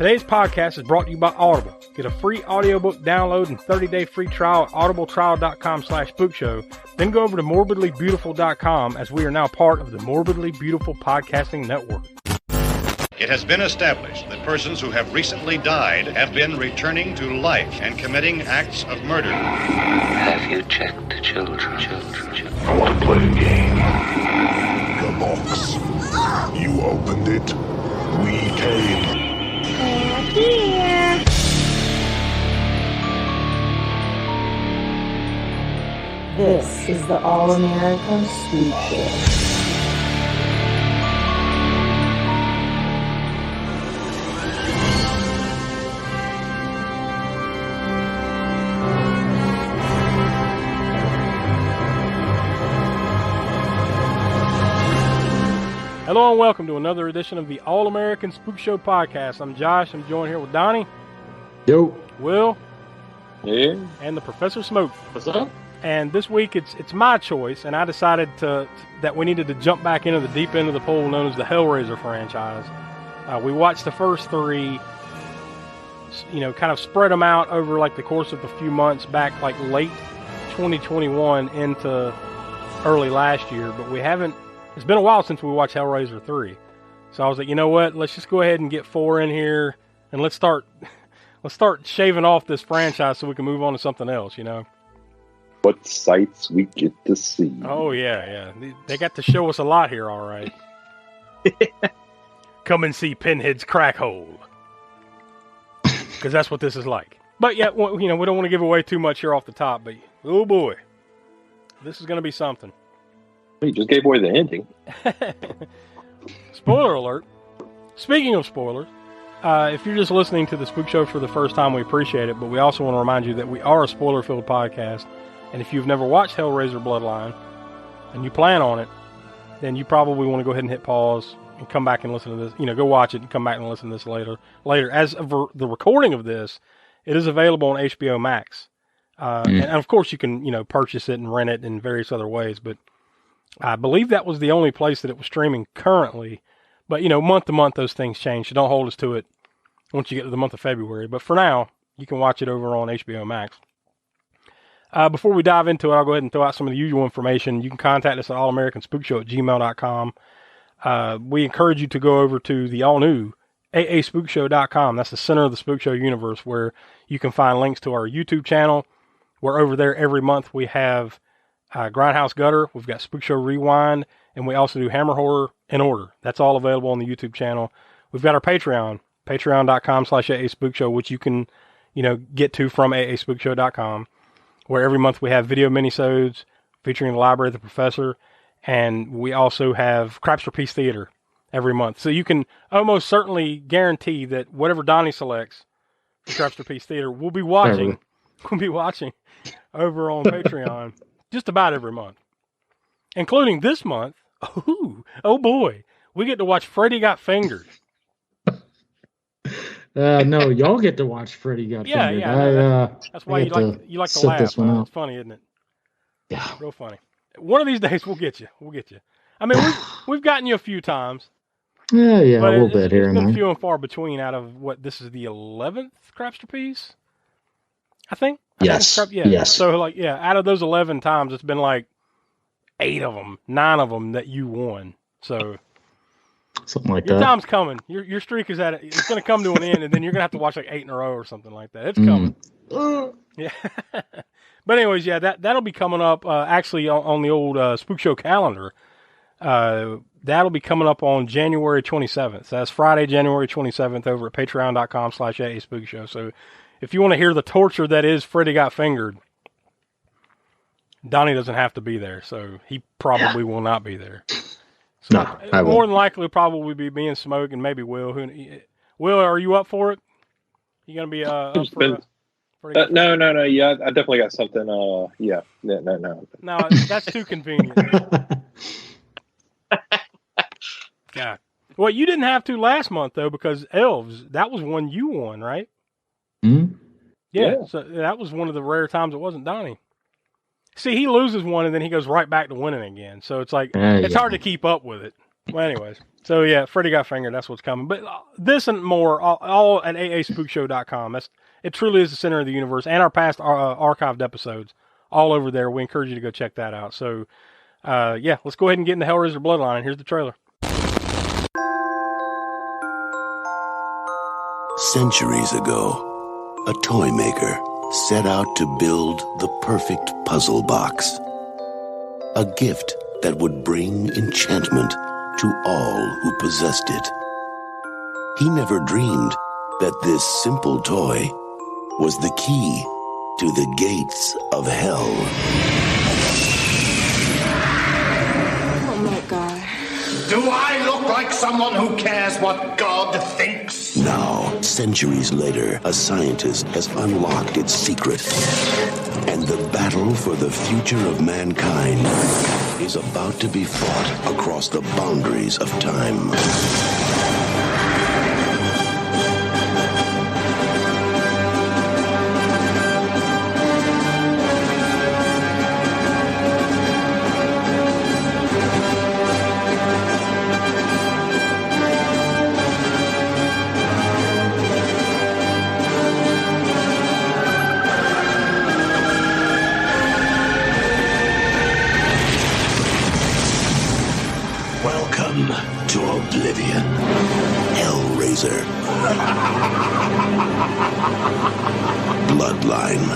Today's podcast is brought to you by Audible. Get a free audiobook download and 30-day free trial at audibletrial.com/spookshow. Then go over to morbidlybeautiful.com as we are now part of the Morbidly Beautiful Podcasting Network. It has been established that persons who have recently died have been returning to life and committing acts of murder. Have you checked the children? I want to play a game. The box. You opened it. We came. Here. This is the All-American Spookshow. Hello and welcome to another edition of the All-American Spook Show podcast. I'm Josh. I'm joined here with Donnie. Yo. Will. Yeah. And the Professor Smoke. What's up? And this week it's my choice, and I decided that we needed to jump back into the deep end of the pool known as the Hellraiser franchise. We watched the first three, kind of spread them out over like the course of a few months back, like late 2021 into early last year, but we haven't. It's been a while since we watched Hellraiser 3. So I was like, you know what? Let's just go ahead and get 4 in here, and let's start shaving off this franchise so we can move on to something else, What sights we get to see. Oh, yeah. They got to show us a lot here, all right. Come and see Pinhead's crack hole. Because that's what this is like. But, yeah, we don't want to give away too much here off the top, but, oh, boy. This is going to be something. You just gave away the ending. Spoiler alert. Speaking of spoilers, if you're just listening to the Spook Show for the first time, we appreciate it, but we also want to remind you that we are a spoiler-filled podcast, and if you've never watched Hellraiser Bloodline, and you plan on it, then you probably want to go ahead and hit pause and come back and listen to this. Go watch it and come back and listen to this later. As of the recording of this, it is available on HBO Max. And of course you can, purchase it and rent it in various other ways, but I believe that was the only place that it was streaming currently. But, month to month, those things change. So don't hold us to it once you get to the month of February. But for now, you can watch it over on HBO Max. Before we dive into it, I'll go ahead and throw out some of the usual information. You can contact us at allamericansspookshow@gmail.com. We encourage you to go over to the all-new aaspookshow.com. That's the center of the Spook Show universe, where you can find links to our YouTube channel. We're over there every month. We have Grindhouse Gutter, we've got Spook Show Rewind, and we also do Hammer Horror in Order. That's all available on the YouTube channel. We've got our Patreon, patreon.com/aaspookshow, which you can, get to from aaspookshow.com, where every month we have video minisodes featuring the Library of the Professor, and we also have Craps for Peace Theater every month. So you can almost certainly guarantee that whatever Donnie selects for Craps for Peace Theater, we'll be watching over on Patreon. Just about every month. Including this month. Oh boy. We get to watch Freddy Got Fingered. No, y'all get to watch Freddy Got Fingered. Yeah. That's why you like to laugh. This one out. It's funny, isn't it? Yeah. Real funny. One of these days we'll get you. I mean, we've gotten you a few times. Yeah, a little bit here and there. It's been few and far between out of this is the 11th Crapster piece? I think. Yes. Yes. So, out of those 11 times, it's been like 9 of them that you won. So, something like your that. time's coming. Your streak is it's going to come to an end, and then you're going to have to watch like 8 in a row or something like that. It's coming. Yeah. But anyways, that'll be coming up actually on the old Spook Show calendar. That'll be coming up on January 27th. So that's Friday, January 27th over at patreon.com/aaspookshow. So, if you want to hear the torture that is Freddy Got Fingered, Donnie doesn't have to be there, so he probably will not be there. So No, I won't. More than likely, probably be me and Smoke and maybe Will. Will, are you up for it? You gonna be up for it? No. Yeah, I definitely got something. No. No, that's too convenient. Yeah. Well, you didn't have to last month though, because Elves, that was one you won, right? Mm-hmm. Yeah, so that was one of the rare times it wasn't Donnie. See, he loses one and then he goes right back to winning again. So it's like, it's hard to keep up with it. Well, anyways. So, yeah, Freddy Got Fingered. That's what's coming. But this and more, all at aaspookshow.com. It truly is the center of the universe. And our past archived episodes all over there. We encourage you to go check that out. So, yeah, let's go ahead and get into Hellraiser Bloodline. Here's the trailer. Centuries ago, a toy maker set out to build the perfect puzzle box. A gift that would bring enchantment to all who possessed it. He never dreamed that this simple toy was the key to the gates of hell. Oh my God. Do I look like someone who cares what God thinks? Now, centuries later, a scientist has unlocked its secret. And the battle for the future of mankind is about to be fought across the boundaries of time. Welcome to Oblivion, Hellraiser, Bloodline.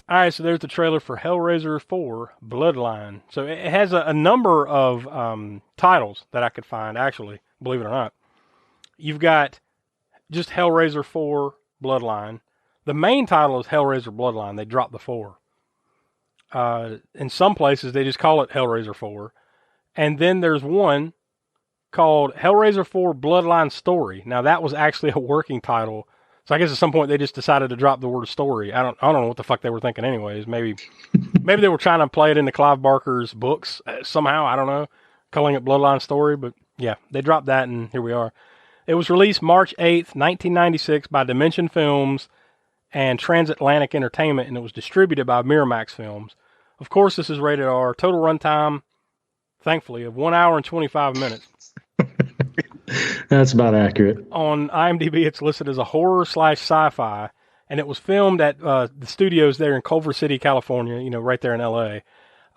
All right, so there's the trailer for Hellraiser 4 Bloodline. So it has a number of titles that I could find, actually, believe it or not. You've got just Hellraiser 4 Bloodline. The main title is Hellraiser Bloodline. They dropped the 4. In some places, they just call it Hellraiser 4. And then there's one called Hellraiser 4 Bloodline Story. Now, that was actually a working title. So I guess at some point they just decided to drop the word story. I don't know what the fuck they were thinking anyways. Maybe they were trying to play it into Clive Barker's books somehow. I don't know. Calling it Bloodline Story. But yeah, they dropped that and here we are. It was released March 8th, 1996 by Dimension Films and Transatlantic Entertainment, and it was distributed by Miramax Films. Of course, this is rated R. Total runtime, thankfully, of 1 hour and 25 minutes. That's about accurate. On IMDb, it's listed as a horror/sci-fi, and it was filmed at the studios there in Culver City, California, right there in L.A.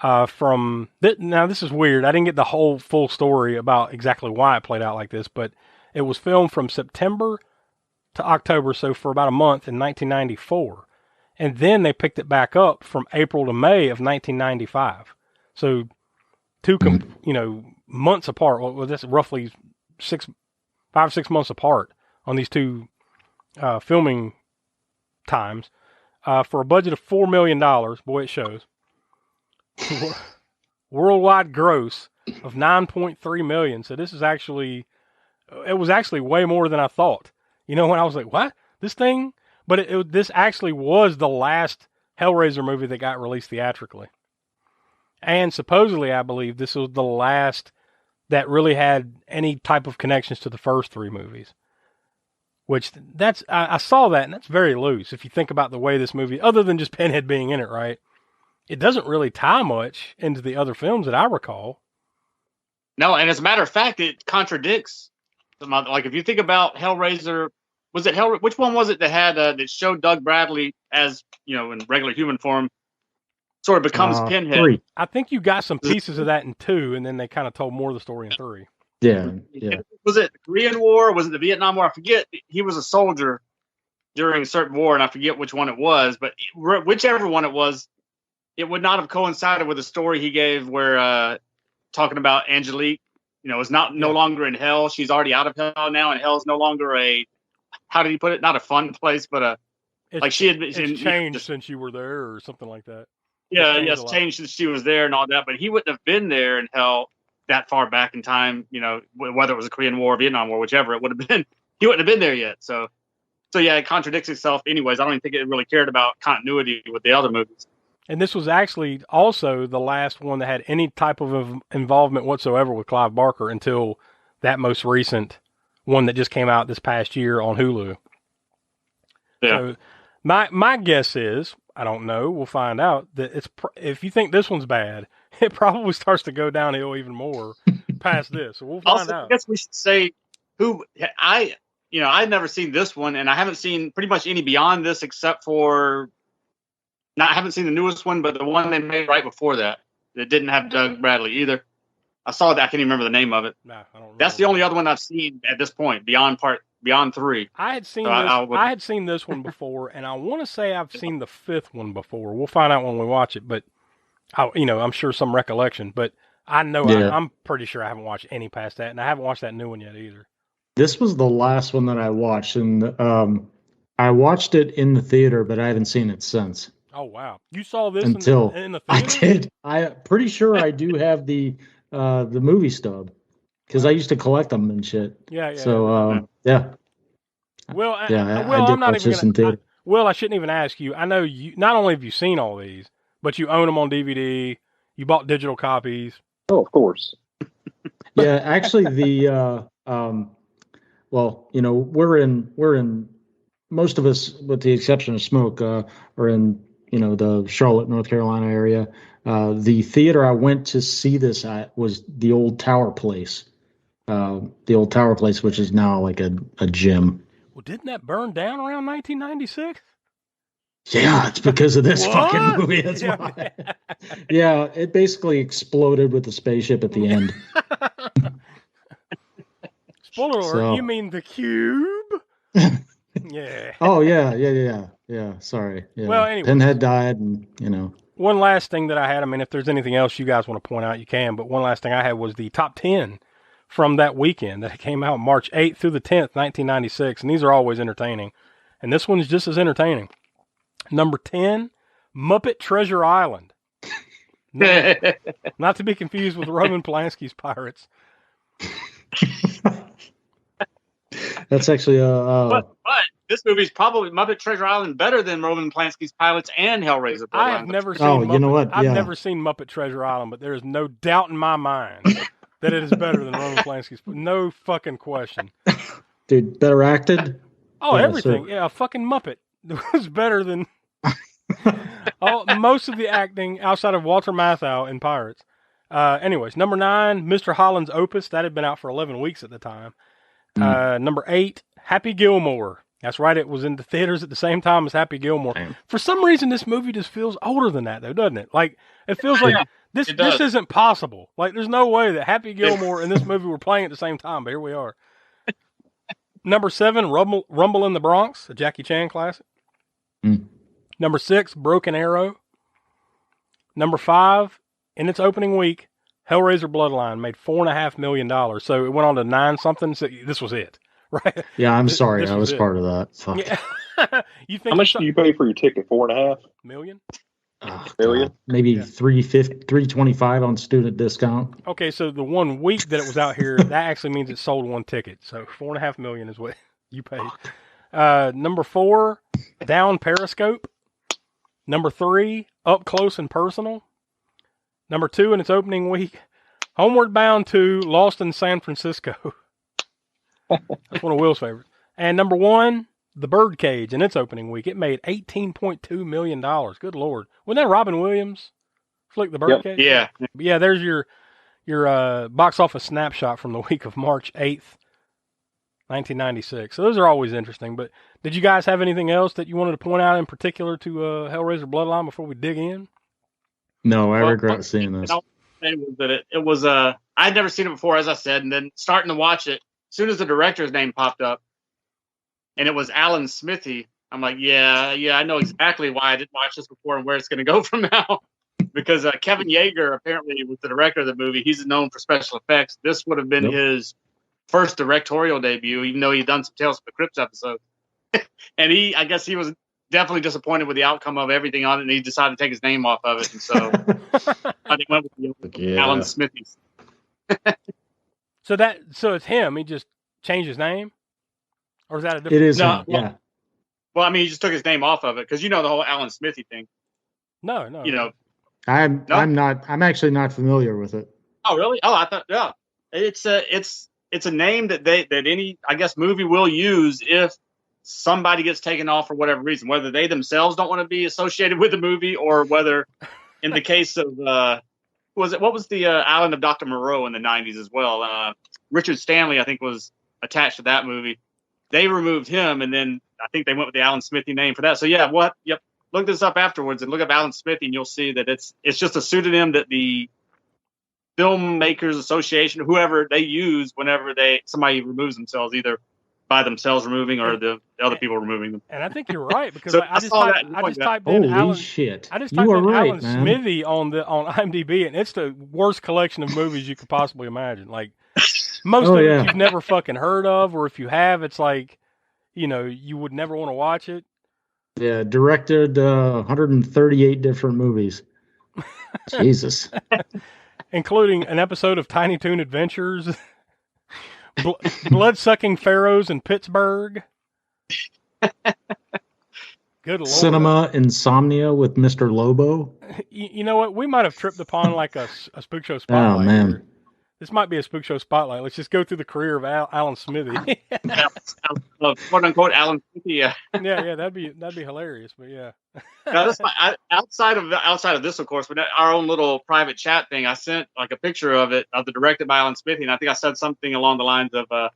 Now, this is weird. I didn't get the whole full story about exactly why it played out like this, but it was filmed from September to October, so for about a month in 1994. And then they picked it back up from April to May of 1995. So 2 months apart. Well, that's roughly 5 or 6 months apart on these two filming times for a budget of $4 million. Boy, it shows. Worldwide gross of $9.3 million. So this is it was actually way more than I thought. When I was like, what? This thing? But this actually was the last Hellraiser movie that got released theatrically. And supposedly, I believe, this was the last that really had any type of connections to the first 3 movies. Which, I saw that, and that's very loose. If you think about the way this movie, other than just Pinhead being in it, right? It doesn't really tie much into the other films that I recall. No, and as a matter of fact, it contradicts. Like, if you think about Hellraiser... Which one was it that had that showed Doug Bradley as in regular human form, sort of becomes Pinhead? 3. I think you got some pieces of that in 2, and then they kind of told more of the story in 3. Yeah. Was it the Korean War? Was it the Vietnam War? I forget. He was a soldier during a certain war, and I forget which one it was. But whichever one it was, it would not have coincided with the story he gave, where talking about Angelique, is no longer in hell. She's already out of hell now, and hell's no longer how did he put it? Not a fun place, but she had changed since you were there, or something like that. Yeah, it's changed since she was there and all that. But he wouldn't have been there in hell that far back in time. Whether it was a Korean War, Vietnam War, whichever it would have been, he wouldn't have been there yet. So yeah, it contradicts itself. Anyways, I don't even think it really cared about continuity with the other movies. And this was actually also the last one that had any type of involvement whatsoever with Clive Barker until that most recent one that just came out this past year on Hulu. Yeah. So my guess is, I don't know, we'll find out, that if you think this one's bad, it probably starts to go downhill even more past this. So we'll find out. I guess we should say I'd never seen this one, and I haven't seen pretty much any beyond this except for. I haven't seen the newest one, but the one they made right before that didn't have Doug Bradley either. I saw that. I can't even remember the name of it. No, I don't remember. That's the only other one I've seen at this point, beyond 3. I had seen I had seen this one before, and I want to say I've seen the 5th one before. We'll find out when we watch it, but I'm sure some recollection. But I know I'm pretty sure I haven't watched any past that, and I haven't watched that new one yet either. This was the last one that I watched, and I watched it in the theater, but I haven't seen it since. Oh wow! You saw this until in the theater? I did. I'm pretty sure I do have the movie stub because I used to collect them and shit. Yeah. So yeah. Well, I did I'm not even gonna. I shouldn't even ask you. I know you. Not only have you seen all these, but you own them on DVD. You bought digital copies. Oh, of course. Yeah, actually, the well, we're in most of us, with the exception of Smoke, are in the Charlotte, North Carolina area. The theater I went to see this at was the old Tower Place. The old Tower Place, which is now like a gym. Well, didn't that burn down around 1996? Yeah, it's because of this fucking movie. That's why. Yeah, it basically exploded with the spaceship at the end. Spoiler alert, you mean the cube? Yeah. Oh, yeah. Sorry. Yeah. Well, anyway. Pinhead died, and, One last thing that I had, if there's anything else you guys want to point out, you can, but one last thing I had was the top 10 from that weekend that came out March 8th through the 10th, 1996, and these are always entertaining. And this one's just as entertaining. Number 10, Muppet Treasure Island. Not to be confused with Roman Polanski's Pirates. That's actually But this movie's probably Muppet Treasure Island better than Roman Polanski's Pirates and Hellraiser. I have never seen. You know what? I've never seen Muppet Treasure Island, but there is no doubt in my mind that it is better than Roman Polanski's. No fucking question. Dude, better acted. Oh, everything. So. Yeah, a fucking Muppet was better than most of the acting outside of Walter Matthau in Pirates. Anyways, number 9, Mr. Holland's Opus. That had been out for 11 weeks at the time. Number 8, Happy Gilmore. That's right. It was in the theaters at the same time as Happy Gilmore. Damn. For some reason, this movie just feels older than that, though, doesn't it? Like, it feels like this isn't possible. Like, there's no way that Happy Gilmore and this movie were playing at the same time, but here we are. Number 7, Rumble in the Bronx, a Jackie Chan classic. Number 6, Broken Arrow. Number 5, in its opening week, Hellraiser Bloodline made $4.5 million. So it went on to 9 something. So this was it, right? Yeah, I'm sorry. I was part of that. Fuck. Yeah. How much do you pay for your ticket? $4.5 million? Million? Maybe $325 on student discount. Okay, so the 1 week that it was out here, that actually means it sold 1 ticket. So $4.5 million is what you paid. Number 4, Down Periscope. Number 3, Up Close and Personal. Number 2, in its opening week, Homeward Bound 2, Lost in San Francisco. That's one of Will's favorites. And number 1, The Birdcage, in its opening week. It made $18.2 million. Good Lord. Wasn't that Robin Williams' flick, The Birdcage? Yep. Yeah. Yeah, there's your box office snapshot from the week of March 8th, 1996. So those are always interesting. But did you guys have anything else that you wanted to point out in particular to Hellraiser Bloodline before we dig in? No, I regret seeing this. It was I'd never seen it before, as I said, and then starting to watch it, as soon as the director's name popped up, and it was Alan Smithy, I'm like, yeah, I know exactly why I didn't watch this before and where it's going to go from now. Because Kevin Yeager apparently was the director of the movie. He's known for special effects. This would have been his first directorial debut, even though he'd done some Tales from the Crypt episodes. And I guess he was definitely disappointed with the outcome of everything on it, and he decided to take his name off of it. And so I think went with Alan Smithy. So it's him. He just changed his name, or is that a different? It is. No, yeah. Well, he just took his name off of it because the whole Alan Smithy thing. No. I'm actually not familiar with it. Oh, really? Oh, I thought it's a name that any movie will use if somebody gets taken off for whatever reason, whether they themselves don't want to be associated with the movie or whether, in the case of what was the Island of Dr. Moreau in the 90s as well? Richard Stanley, I think, was attached to that movie. They removed him, and then I think they went with the Alan Smithy name for that. So yeah, yep. Look this up afterwards and look up Alan Smithy, and you'll see that it's just a pseudonym that the Filmmakers Association, whoever they use whenever somebody removes themselves, either by themselves removing or the other people removing them. And I think you're right, because So I just typed in Holy Alan. shit! I just You typed were in right, Alan man. Smithy on IMDb, and it's the worst collection of movies you could possibly imagine. Like most of it you've never fucking heard of, or if you have, it's like, you would never want to watch it. Yeah, directed 138 different movies. Jesus. Including an episode of Tiny Toon Adventures, Blood-Sucking Pharaohs in Pittsburgh. Good Lord. Cinema Insomnia with Mr. Lobo. You know what? We might have tripped upon like a Spook Show spotlight. Oh, man. Here. This might be a Spook Show spotlight. Let's just go through the career of Alan Smithy. Quote unquote Alan Smithy. Yeah, that'd be hilarious. But yeah. Now, outside of this, of course, but our own little private chat thing, I sent like a picture of the directed by Alan Smithy, and I think I said something along the lines of, "Well,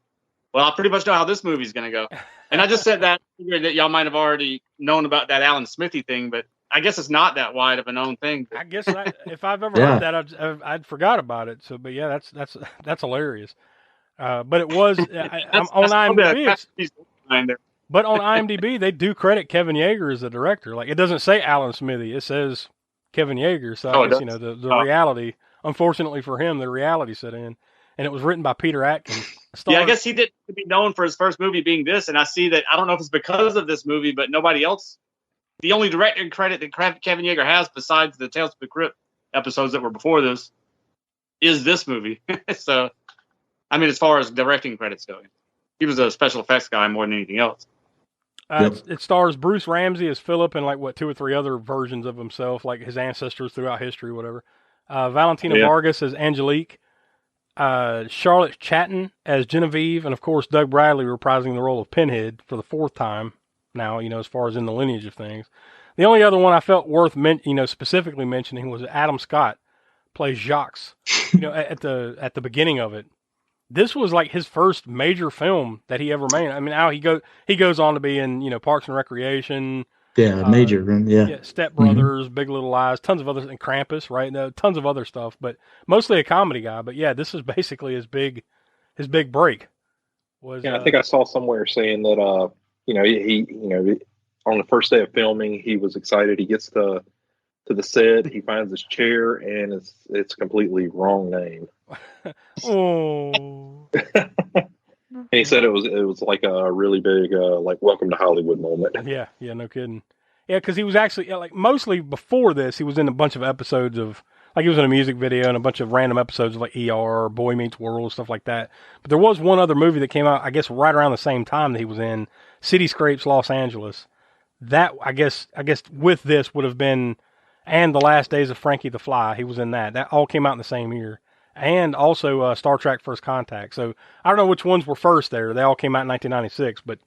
I pretty much know how this movie's going to go," and I just said that figuring that y'all might have already known about that Alan Smithy thing, but I guess it's not that wide of a known thing. I guess if I've ever heard that, I'd forgot about it. So, but yeah, that's hilarious. But it was I'm on IMDb. But on IMDb, they do credit Kevin Yeager as the director. Like, it doesn't say Alan Smithy; it says Kevin Yeager. So I guess the reality. Unfortunately for him, the reality set in, and it was written by Peter Atkins. Yeah, I guess he didn't be known for his first movie being this, and I see that. I don't know if it's because of this movie, but nobody else. The only directing credit that Kevin Yeager has, besides the Tales from the Crypt episodes that were before this, is this movie. So, I mean, as far as directing credits go, he was a special effects guy more than anything else. It stars Bruce Ramsey as Philip and like 2 or 3 other versions of himself, like his ancestors throughout history, whatever. Valentina Vargas as Angelique, Charlotte Chatton as Genevieve, and of course Doug Bradley reprising the role of Pinhead for the 4th time now, as far as in the lineage of things. The only other one I felt worth specifically mentioning was Adam Scott plays Jacques, at the beginning of it. This was like his first major film that he ever made. I mean, now he goes on to be in, Parks and Recreation. Yeah, major. Yeah. Step Brothers, Big Little Lies, tons of others, and Krampus, right? Tons of other stuff, but mostly a comedy guy. But yeah, this is basically his big break. I think I saw somewhere saying that, he on the first day of filming, he was excited. He gets to the set, he finds his chair, and it's completely wrong name. Oh. And he said it was like a really big welcome to Hollywood moment. Yeah, no kidding. Yeah, because he was actually mostly before this, he was in a bunch of episodes of he was in a music video and a bunch of random episodes of ER, Boy Meets World, stuff like that. But there was one other movie that came out, I guess, right around the same time that he was in, Cityscapes Los Angeles. That I guess with this would have been, and The Last Days of Frankie the Fly. He was in that. That all came out in the same year. And also Star Trek First Contact. So I don't know which ones were first there. They all came out in 1996. But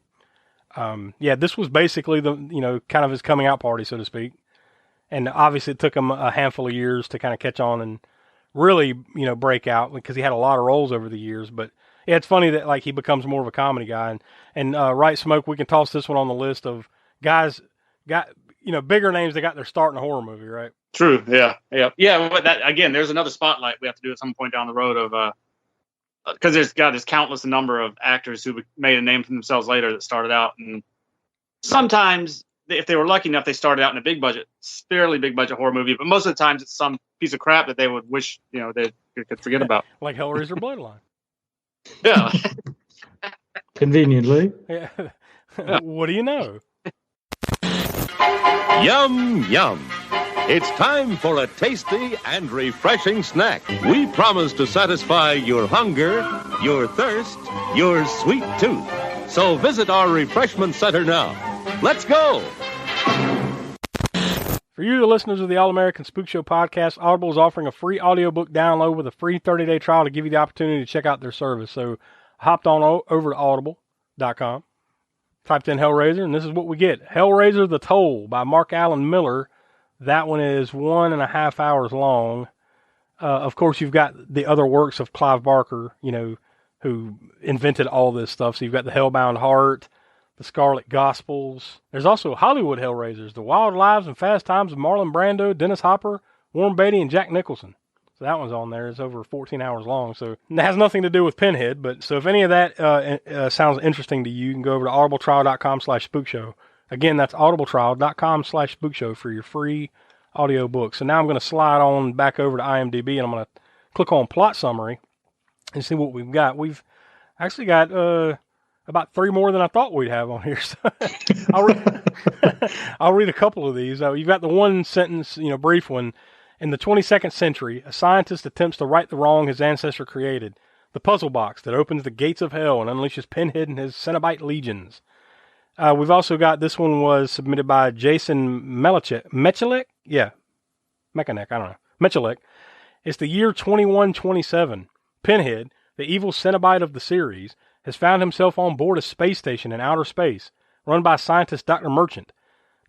this was basically the kind of his coming out party, so to speak. And obviously it took him a handful of years to kind of catch on and really break out, because he had a lot of roles over the years. But yeah, it's funny that he becomes more of a comedy guy. And right, Smoke, we can toss this one on the list of guys got bigger names that got their start in a horror movie, right? True. Yeah. But that again, there's another spotlight we have to do at some point down the road of because there's countless number of actors who made a name for themselves later that started out, and sometimes if they were lucky enough, they started out in a fairly big budget horror movie. But most of the times, it's some piece of crap that they would wish they could forget about, like Hellraiser Bloodline. Yeah. Conveniently. Yeah. What do you know? Yum, yum. It's time for a tasty and refreshing snack. We promise to satisfy your hunger, your thirst, your sweet tooth. So visit our refreshment center now. Let's go. For you, the listeners of the All-American Spook Show podcast, Audible is offering a free audiobook download with a free 30-day trial to give you the opportunity to check out their service. So I hopped on over to audible.com, typed in Hellraiser, and this is what we get. Hellraiser The Toll by Mark Allen Miller. That one is 1.5 hours long. Of course, you've got the other works of Clive Barker, who invented all this stuff. So you've got the Hellbound Heart, the Scarlet Gospels. There's also Hollywood Hellraisers, The Wild Lives and Fast Times of Marlon Brando, Dennis Hopper, Warren Beatty, and Jack Nicholson. So that one's on there. It's over 14 hours long. So it has nothing to do with Pinhead. But so if any of that sounds interesting to you, you can go over to audibletrial.com/spookshow. Again, that's audibletrial.com/spookshow for your free audio book. So now I'm going to slide on back over to IMDb, and I'm going to click on plot summary and see what we've got. We've actually got about 3 more than I thought we'd have on here. So I'll read a couple of these. You've got the one sentence, brief one. In the 22nd century, a scientist attempts to right the wrong his ancestor created, the puzzle box that opens the gates of hell and unleashes Pinhead and his Cenobite legions. We've also got, this one was submitted by Jason Mechalek. Yeah, Mechanic, I don't know. Mechalek. It's the year 2127. Pinhead, the evil Cenobite of the series, has found himself on board a space station in outer space, run by scientist Dr. Merchant.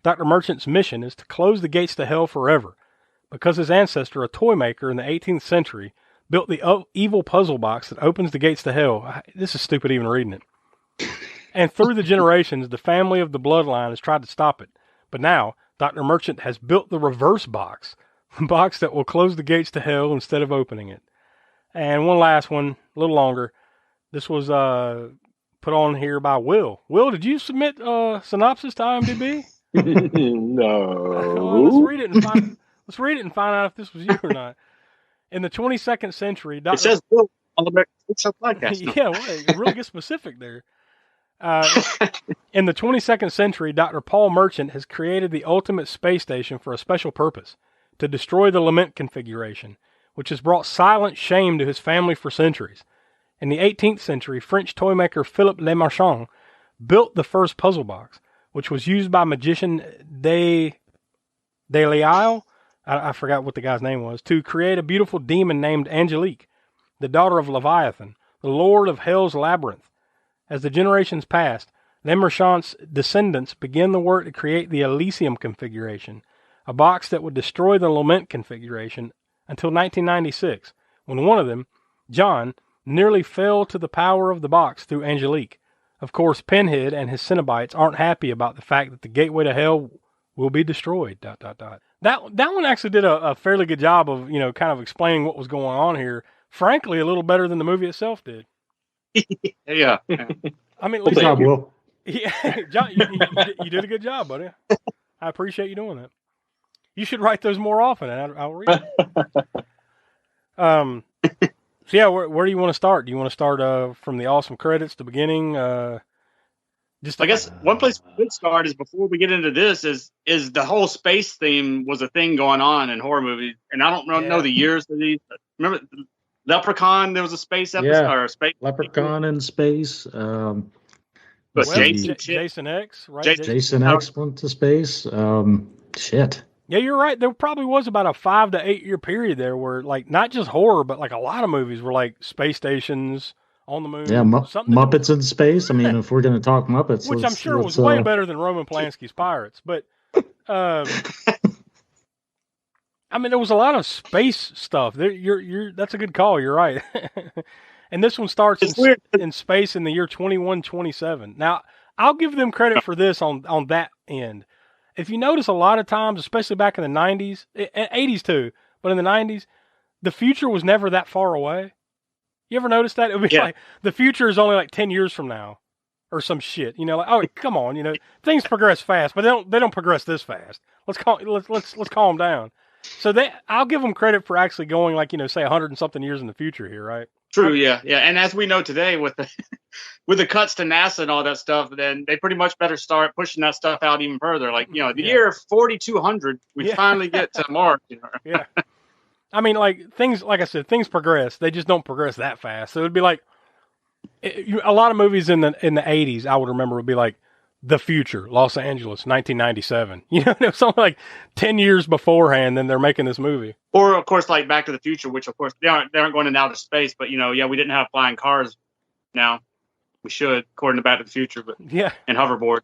Dr. Merchant's mission is to close the gates to hell forever, because his ancestor, a toy maker in the 18th century, built the evil puzzle box that opens the gates to hell. This is stupid even reading it. And through the generations, the family of the Bloodline has tried to stop it. But now, Dr. Merchant has built the reverse box, the box that will close the gates to hell instead of opening it. And one last one, a little longer. This was put on here by Will. Will, did you submit synopsis to IMDb? No. Let's read it and find out if this was you or not. In the 22nd century, It says Bill on the Spookshow podcast. Yeah, well, it really gets specific there. In the 22nd century, Dr. Paul Merchant has created the ultimate space station for a special purpose, to destroy the Lament configuration, which has brought silent shame to his family for centuries. In the 18th century, French toy maker Philippe Lemarchand built the first puzzle box, which was used by magician Delisle, I forgot what the guy's name was, to create a beautiful demon named Angelique, the daughter of Leviathan, the lord of Hell's labyrinth. As the generations passed, Lemarchand's descendants began the work to create the Elysium configuration, a box that would destroy the Lament configuration until 1996, when one of them, John, nearly fell to the power of the box through Angelique. Of course, Pinhead and his Cenobites aren't happy about the fact that the gateway to hell will be destroyed. ... That one actually did a fairly good job of, kind of explaining what was going on here. Frankly, a little better than the movie itself did. Yeah. I mean, Good job, Will. Yeah, John, you did a good job, buddy. I appreciate you doing that. You should write those more often, and I'll read them. So yeah, where do you want to start? Do you want to start from the awesome credits, the beginning? I guess one place we could start is before we get into this is the whole space theme was a thing going on in horror movies, and I don't know the years of these. Remember Leprechaun? There was a space episode or a space Leprechaun in space. But Jason X, right? Jason X went to space. Shit. Yeah, you're right. There probably was about a 5 to 8 year period there where, like, not just horror, but like a lot of movies were like space stations on the moon. Yeah, Muppets in space. I mean, if we're going to talk Muppets, which I'm sure was way better than Roman Polanski's Pirates. But I mean, there was a lot of space stuff. That's a good call. You're right. And this one starts in space in the year 2127. Now, I'll give them credit for this on that end. If you notice, a lot of times, especially back in the 90s, 80s too, but in the 90s, the future was never that far away. You ever notice that? It would be like the future is only like 10 years from now or some shit. Like, oh, come on, things progress fast, but they don't progress this fast. Let's calm down. So I'll give them credit for actually going like, say 100 and something years in the future here, right? True, yeah. And as we know today with the cuts to NASA and all that stuff, then they pretty much better start pushing that stuff out even further. Like, the year 4200, we finally get to Mars. Yeah. I mean, like I said, things progress. They just don't progress that fast. So it'd be like a lot of movies in the 80s, I would remember, would be like The Future, Los Angeles, 1997. Something like 10 years beforehand, then they're making this movie. Or, of course, like Back to the Future, which, of course, they aren't going into outer space. But, we didn't have flying cars now. We should, according to Back to the Future, but and hoverboard.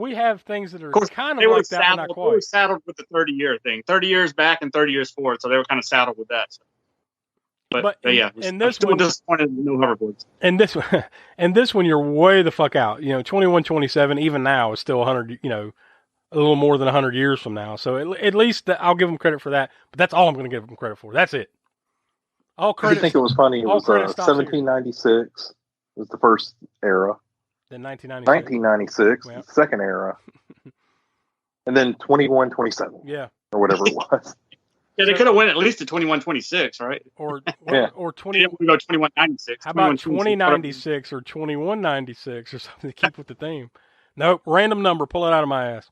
We have things that are Of course, kind they of were like that, but not saddled. They were quite. saddled with the 30-year thing. 30 years back and 30 years forward, so they were kind of saddled with that. So. But yeah, I'm still disappointed with no hoverboards. And this one, you're way the fuck out. 2127, even now, is still 100. A little more than 100 years from now. So at least I'll give them credit for that. But that's all I'm going to give them credit for. That's it. All credit. I think it was funny. It was 1796 was the first era. Then 1996. The second era. And then 2127. Yeah. Or whatever it was. Yeah, they could have went at least to 2126, right? Or 20. We go 2196. How about 2096 or 2196 or something to keep with the theme? Nope, random number. Pull it out of my ass.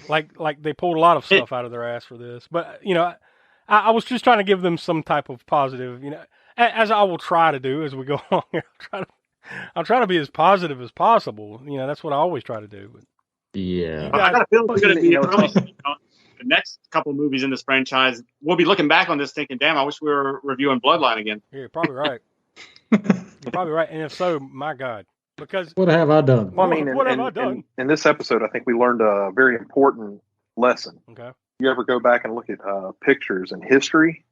like they pulled a lot of stuff out of their ass for this. But I was just trying to give them some type of positive. As I will try to do as we go along here. I'll try to be as positive as possible. That's what I always try to do. But yeah, I got a feeling it's going to be the next couple of movies in this franchise. We'll be looking back on this thinking, damn, I wish we were reviewing Bloodline again. Yeah, you're probably right. You're probably right. And if so, my God. Because what have I done? Well, I mean, what have I done? In this episode, I think we learned a very important lesson. Okay. You ever go back and look at pictures in history?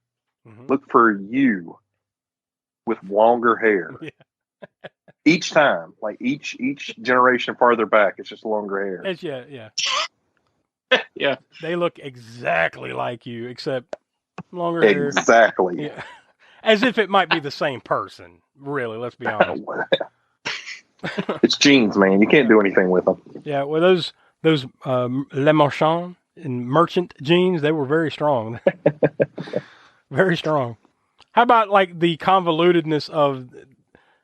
Mm-hmm. Look for you with longer hair. Yeah. Each time, like each generation farther back, it's just longer hair. It's, yeah. Yeah. They look exactly like you, except longer hair. Exactly. Yeah. As if it might be the same person. Really, let's be honest. It's genes, man. You can't do anything with them. Yeah, well, those Le Marchand and Merchant genes, they were very strong. Very strong. How about like the convolutedness of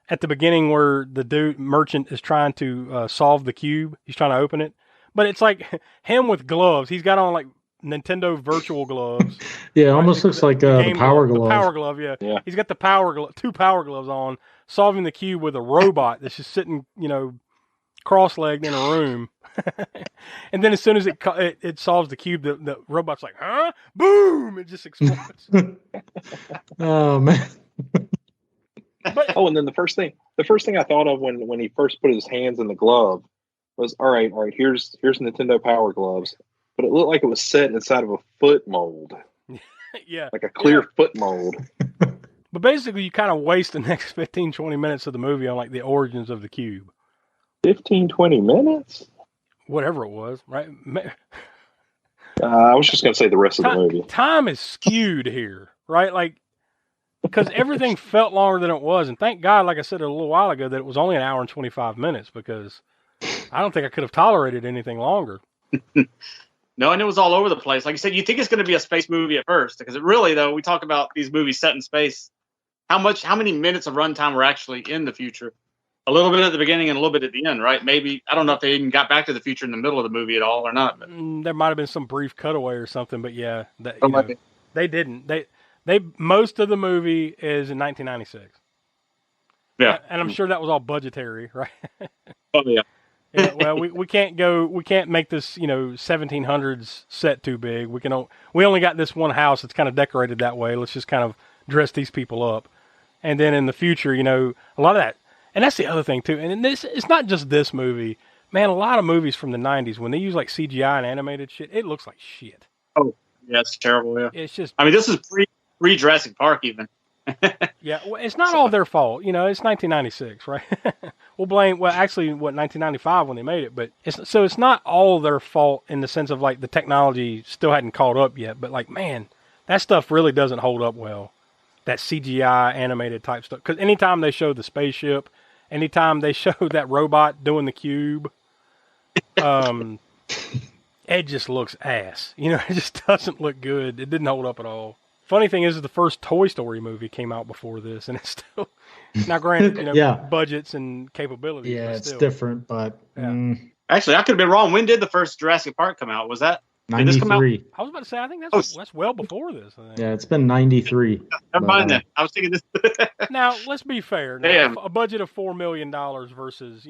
at the beginning where the dude Merchant is trying to solve the cube? He's trying to open it, but it's like him with gloves. He's got on like Nintendo virtual gloves. Yeah, it almost looks like the power glove. The power glove, yeah. He's got the two power gloves on, solving the cube with a robot that's just sitting, cross-legged in a room. And then as soon as it solves the cube, the robot's like, huh? Boom! It just explodes. Oh man. And then the first thing I thought of when he first put his hands in the glove was, all right, here's Nintendo Power Gloves. But it looked like it was set inside of a foot mold. Yeah. Like a clear foot mold. But basically, you kind of waste the next 15, 20 minutes of the movie on like the origins of the cube. 15, 20 minutes? Whatever it was, right? I was just going to say the rest of the movie. Time is skewed here, right? Like, because everything felt longer than it was. And thank God, like I said a little while ago, that it was only an hour and 25 minutes because I don't think I could have tolerated anything longer. No, and it was all over the place. Like you said, you think it's going to be a space movie at first, because it really, though, we talk about these movies set in space. How many minutes of runtime were actually in the future? A little bit at the beginning and a little bit at the end, right? Maybe, I don't know if they even got back to the future in the middle of the movie at all or not. But. There might have been some brief cutaway or something, but yeah, they didn't. They most of the movie is in 1996. Yeah, and I'm sure that was all budgetary, right? Oh yeah. Yeah, well, we can't make this 1700s set too big. We only got this one house that's kind of decorated that way. Let's just kind of dress these people up, and then in the future, a lot of that, and that's the other thing too. And it's not just this movie, man. A lot of movies from the 90s when they use like CGI and animated shit, it looks like shit. Oh yeah, it's terrible. Yeah, it's just. I mean, this is pre Jurassic Park even. Yeah, well, it's not all their fault. It's 1996, right? We'll blame, 1995 when they made it, but it's not all their fault in the sense of like the technology still hadn't caught up yet, but like, man, that stuff really doesn't hold up well. That CGI animated type stuff. Because anytime they show the spaceship, anytime they show that robot doing the cube, it just looks ass. It just doesn't look good. It didn't hold up at all. Funny thing is the first Toy Story movie came out before this, and it's still, now granted, budgets and capabilities. Yeah, it's different, but... Yeah. Actually, I could have been wrong. When did the first Jurassic Park come out? Was that... 93. Did this come out? I was about to say, I think that's well before this. I think. Yeah, it's been 93. Never mind that. I was thinking this... Now, let's be fair. Now, a budget of $4 million versus,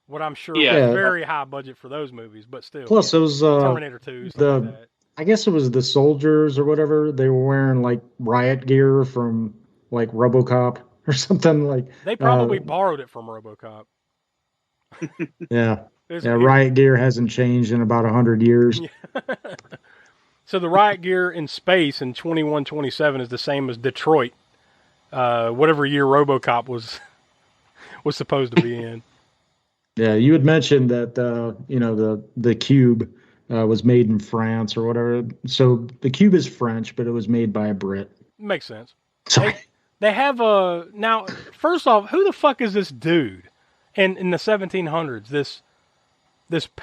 what I'm sure was a very high budget for those movies, but still. Plus, it was... Terminator 2, something like that. I guess it was the soldiers or whatever. They were wearing like riot gear from like RoboCop or something like. They probably borrowed it from RoboCop. Yeah. riot gear hasn't changed in about 100 years. So the riot gear in space in 2127 is the same as Detroit, whatever year RoboCop was supposed to be in. Yeah, you had mentioned that the cube was made in France or whatever. So the cube is French, but it was made by a Brit. Makes sense. Sorry. They have a now. First off, who the fuck is this dude in the 1700s? This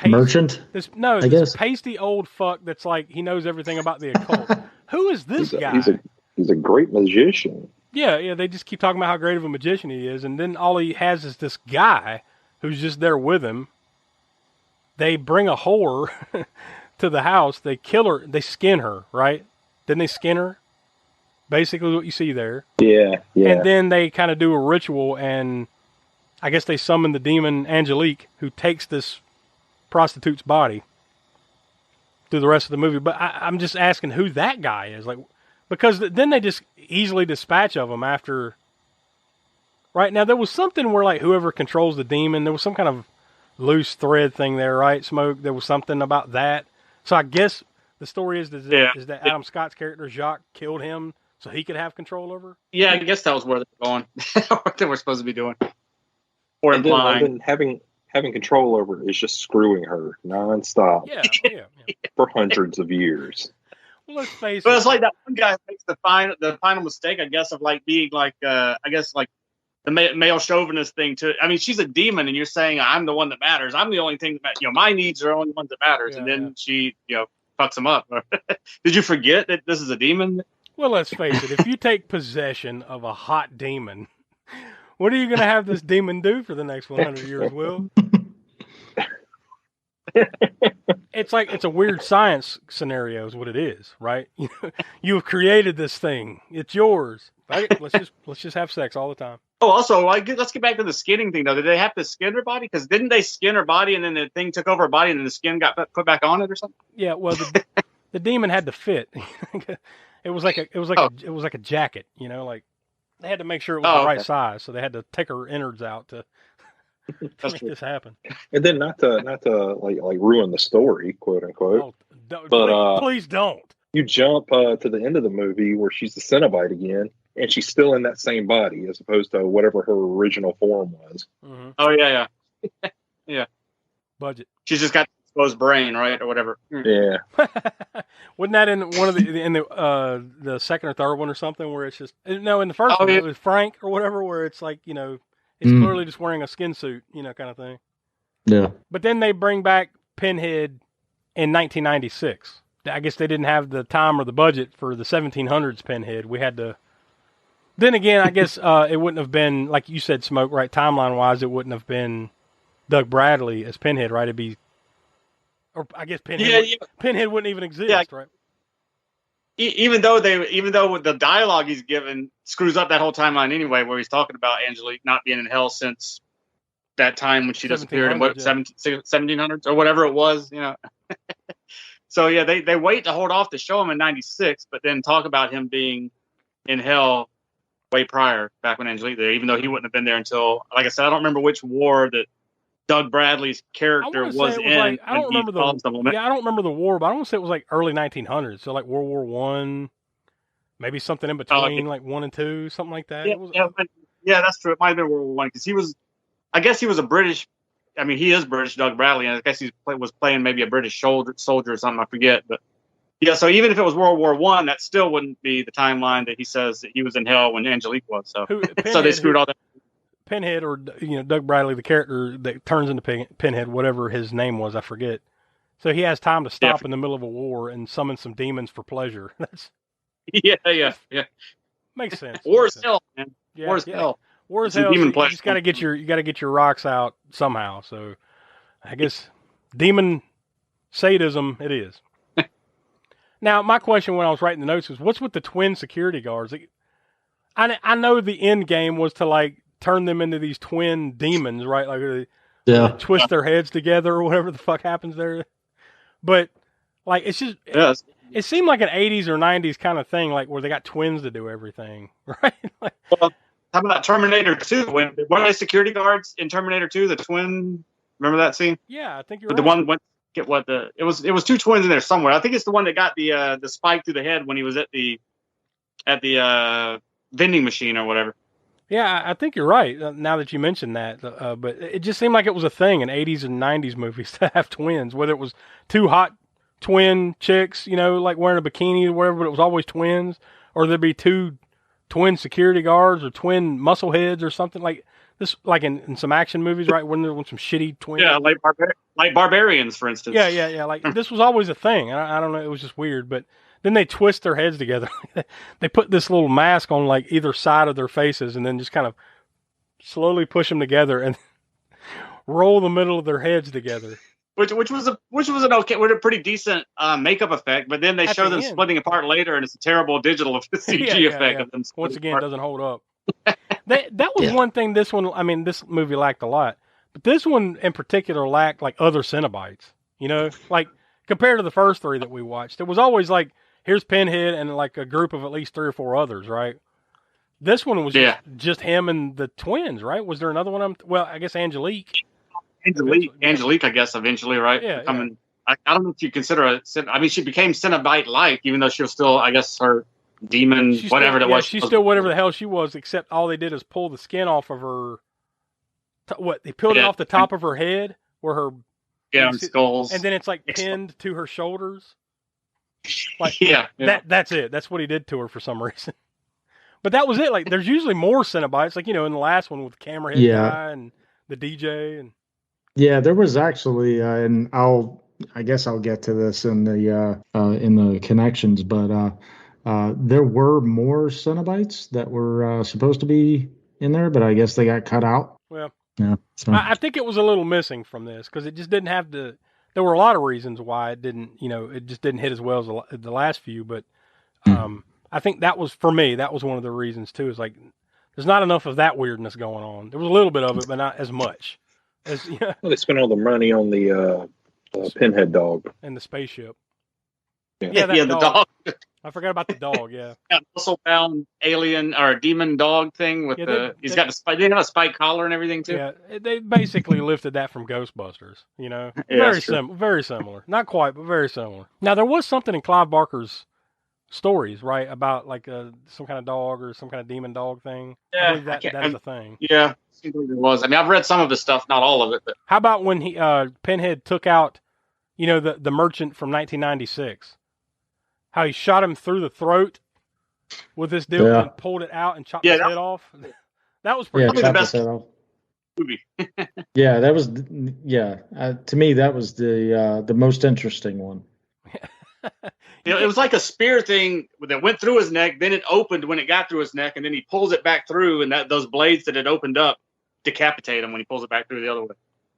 merchant. This pasty old fuck that's like he knows everything about the occult. Who is this guy? He's a great magician. Yeah. They just keep talking about how great of a magician he is, and then all he has is this guy who's just there with him. They bring a whore to the house. They kill her. They skin her. Right? Didn't they skin her? Basically what you see there. Yeah. And then they kind of do a ritual, and I guess they summon the demon Angelique, who takes this prostitute's body through the rest of the movie. But I'm just asking who that guy is. Because then they just easily dispatch of him after. Right? Now, there was something where, whoever controls the demon, there was some kind of loose thread thing there, right, Smoke? There was something about that. So I guess the story is that Adam Scott's character, Jacques, killed him so he could have control over her? Yeah, I guess that was where they're going. What they were supposed to be doing. Or implying. Having control over her is just screwing her nonstop. Yeah. For hundreds of years. Well, let's face it. But it's like that one guy makes the final mistake, I guess, of being the male chauvinist thing too. I mean, she's a demon, and you're saying I'm the one that matters. I'm the only thing that matters. My needs are the only ones that matters. And then she, fucks him up. Did you forget that this is a demon? Well, let's face it. If you take possession of a hot demon, what are you going to have this demon do for the next 100 years, Will? It's a weird science scenario is what it is, right? You have created this thing. It's yours. Right? Let's just have sex all the time. Oh, also, let's get back to the skinning thing, though. Did they have to skin her body? Because didn't they skin her body, and then the thing took over her body, and then the skin got put back on it or something? Yeah, well, the demon had to fit. It was like a jacket, they had to make sure it was the right size, so they had to take her innards out to make this happen. And then not to ruin the story, quote unquote. Please don't. You jump to the end of the movie where she's the Cenobite again, and she's still in that same body as opposed to whatever her original form was. Mm-hmm. Oh yeah. Yeah. Budget. She's just got exposed brain, right, or whatever. Yeah. Wasn't that in one of the second or third one or something where it's just in the first one it was Frank or whatever where it's it's clearly just wearing a skin suit, kind of thing. Yeah. But then they bring back Pinhead in 1996. I guess they didn't have the time or the budget for the 1700s Pinhead. We had to. Then again, I guess it wouldn't have been like you said, Smoke. Right, timeline wise, it wouldn't have been Doug Bradley as Pinhead, right? It'd be, or I guess Pinhead. Pinhead wouldn't even exist, right? Even though the dialogue he's given screws up that whole timeline anyway, where he's talking about Angelique not being in hell since that time when she disappeared in 1700s or whatever it was, So yeah, they wait to hold off to show him in 96, but then talk about him being in hell way prior, back when Angelique there, even though he wouldn't have been there until, like I said, I don't remember which war that Doug Bradley's character was in. I don't remember the war, but I want to say it was early 1900s, so World War I, maybe something in between, 1 and 2, something like that. Yeah, that's true. It might have been World War I because I guess he was a British. I mean, he is British, Doug Bradley, and I guess he was playing maybe a British soldier or something. I forget, but yeah. So even if it was World War I, that still wouldn't be the timeline that he says that he was in hell when Angelique was. So, so they screwed all that. Pinhead, or Doug Bradley, the character that turns into Pinhead, whatever his name was, I forget. So he has time to stop in the middle of a war and summon some demons for pleasure. That's yeah. Makes sense. War is hell, man. Yeah, War is hell. War is hell. You just got to get your rocks out somehow. So I guess demon sadism it is. Now, my question when I was writing the notes was, what's with the twin security guards? I know the end game was to turn them into these twin demons, right? They twist their heads together or whatever the fuck happens there. But it's just it seemed like an 80s or 90s kind of thing, where they got twins to do everything, right? Well, how about Terminator 2? When one of the security guards in Terminator 2, the twin Remember that scene? Yeah, I think you're But right. the one went get what the it was two twins in there somewhere. I think it's the one that got the spike through the head when he was at the vending machine or whatever. Yeah, I think you're right. Now that you mentioned that, but it just seemed like it was a thing in 80s and 90s movies to have twins, whether it was two hot twin chicks, like wearing a bikini or whatever, but it was always twins, or there'd be two twin security guards or twin muscle heads or something like this, like in some action movies, right? When there was some shitty twins. Yeah, like barbarians, for instance. Yeah. Like this was always a thing. I don't know. It was just weird, but then they twist their heads together. They put this little mask on like either side of their faces, and then just kind of slowly push them together and roll the middle of their heads together. Which was an okay, with a pretty decent makeup effect, but then they show them splitting apart later, and it's a terrible digital CG effect of them. Once again, it doesn't hold up. That was one thing. This movie lacked a lot, but this one in particular lacked like other Cenobites. Like compared to the first three that we watched, it was always like here's Pinhead and like a group of at least 3 or 4 others, right? This one was just him and the twins, right? Was there another one? Well, I guess Angelique, I guess eventually, right? Yeah. I don't know if you consider she became Cenobite-like, even though she was still, I guess, her demon, she's whatever still, that was. She's still whatever the hell she was, except all they did is pull the skin off of her. They peeled it off the top of her head, where her skulls, and then it's like pinned to her shoulders. Like that's it. That's what he did to her for some reason. But that was it. Like there's usually more Cenobites, like in the last one with the camera head guy and the DJ and. Yeah, there was actually, and I guess I'll get to this in the connections, but there were more Cenobites that were supposed to be in there, but I guess they got cut out. Well, yeah, so. I think it was a little missing from this because it just didn't have the. There were a lot of reasons why it didn't, it just didn't hit as well as the last few. But I think that was, for me, that was one of the reasons too. Is like there's not enough of that weirdness going on. There was a little bit of it, but not as much. Well, they spent all the money on the Pinhead dog and the spaceship. Yeah, the dog. I forgot about the dog. Yeah, that muscle-bound alien or demon dog thing with he's got the spike. They have a spike collar and everything too. Yeah, they basically lifted that from Ghostbusters. Very similar. Not quite, but very similar. Now there was something in Clive Barker's stories, right, about like some kind of dog or some kind of demon dog thing. Yeah, I believe that is a thing. Yeah, it was. I've read some of the stuff, not all of it. But how about when he Pinhead took out, the merchant from 1996? How he shot him through the throat with this deal and pulled it out and chopped his head off. That was probably the best movie. Yeah, that was. To me, that was the most interesting one. It was like a spear thing that went through his neck, then it opened when it got through his neck, and then he pulls it back through, and those blades that had opened up decapitate him when he pulls it back through the other way.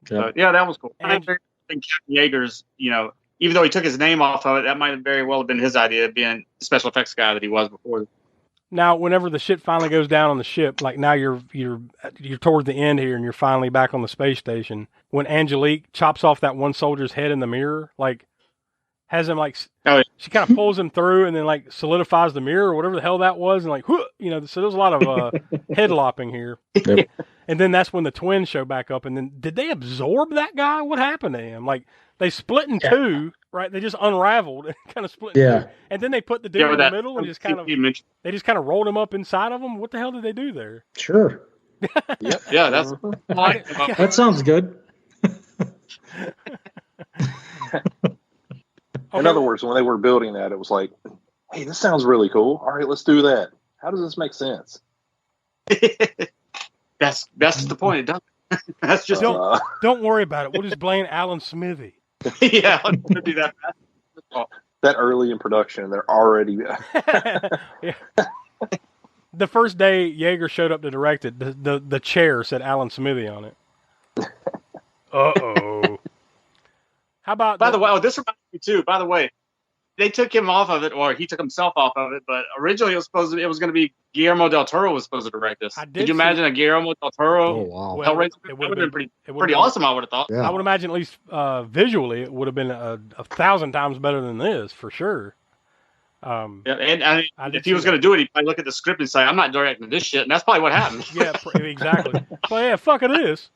So, that was cool. I think Captain Yeager's, even though he took his name off of it, that might have very well have been his idea of being the special effects guy that he was before. Now, whenever the shit finally goes down on the ship, like now you're toward the end here, and you're finally back on the space station. When Angelique chops off that one soldier's head in the mirror, like. Has him like she kind of pulls him through and then like solidifies the mirror or whatever the hell that was and like so there's a lot of head lopping here. Yep. And then that's when the twins show back up and then did they absorb that guy? What happened to him? Like they split in two, right? They just unraveled and kind of split in two. And then they put the dude in the middle and just kind of rolled him up inside of him. What the hell did they do there? Sure. Yep. Yeah, that's that sounds good. In other words, when they were building that, it was like, hey, this sounds really cool. All right, let's do that. How does this make sense? That's the point. It doesn't. That's just don't worry about it. We'll just blame Alan Smithy. Yeah, I'm gonna do that. That early in production, they're already. The first day Yeager showed up to direct it, the chair said Alan Smithy on it. Uh-oh. How about? By the way, this reminds me too. By the way, they took him off of it, or he took himself off of it. But originally, it was going to be Guillermo del Toro was supposed to direct this. Did you imagine a Guillermo del Toro? Oh wow! Hellraiser? It would have been pretty awesome. I would have thought. Yeah. I would imagine at least visually, it would have been 1,000 times better than this for sure. And if he was going to do it, he'd probably look at the script and say, "I'm not directing this shit," and that's probably what happened. Yeah, exactly. Well, yeah, fuck it is.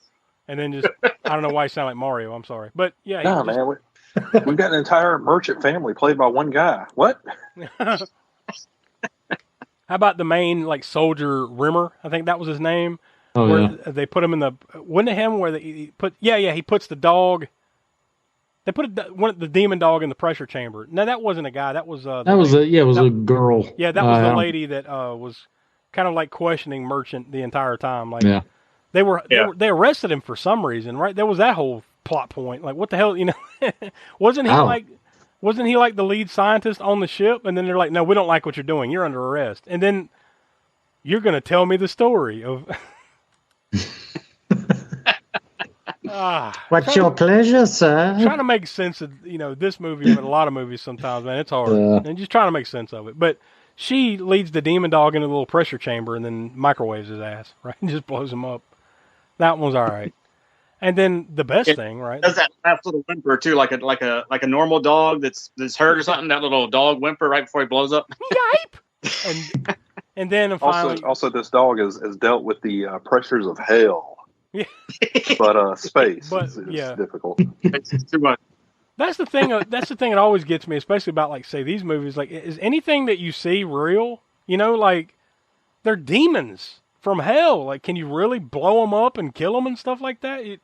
And then just, I don't know why he sounded like Mario. I'm sorry. But yeah. Nah, man. We've got an entire merchant family played by one guy. What? How about the main, like, soldier Rimmer? I think that was his name. Oh, where yeah. they put him in the, wasn't it him where he put, he puts the dog, they put the demon dog in the pressure chamber. No, that wasn't a guy. That was it was a girl. Yeah, that was the lady that was kind of like questioning Merchant the entire time. Like, they arrested him for some reason, right? There was that whole plot point. Like, what the hell, you know? Wasn't he like the lead scientist on the ship? And then they're like, no, we don't like what you're doing. You're under arrest. And then you're going to tell me the story of. What's your pleasure, sir? Trying to make sense of, this movie, but a lot of movies sometimes, man, it's hard. And just trying to make sense of it. But she leads the demon dog into a little pressure chamber and then microwaves his ass, right? And just blows him up. That one's all right. And then the best thing, right? Does that last little whimper too, like a normal dog that's hurt or something? That little dog whimper right before he blows up. Yipe! And then finally, also this dog has dealt with the pressures of hell. Yeah. But space is difficult. It's too much. That's the thing. That's the thing that always gets me, especially about, like, say, these movies. Like, is anything that you see real? Like, they're demons from hell. Like, can you really blow them up and kill them and stuff like that?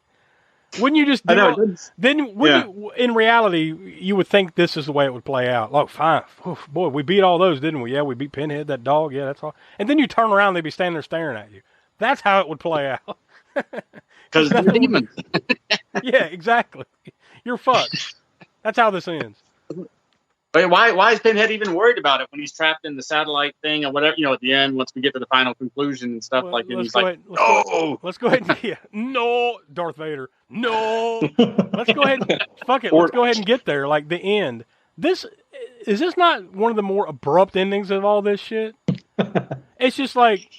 Wouldn't you just do in reality, you would think this is the way it would play out. Oh, fine. Oof, boy, we beat all those, didn't we? Yeah, we beat Pinhead, that dog. Yeah, that's all. And then you turn around, they'd be standing there staring at you. That's how it would play out. Because they're demons. Yeah, exactly. You're fucked. That's how this ends. But why is Pinhead even worried about it when he's trapped in the satellite thing or whatever? At the end, once we get to the final conclusion and stuff he's like, no. Let's go ahead. No, Darth Vader. No. Let's go ahead. Fuck it. Let's go ahead and get there. Like, the end. Is this not one of the more abrupt endings of all this shit? It's just like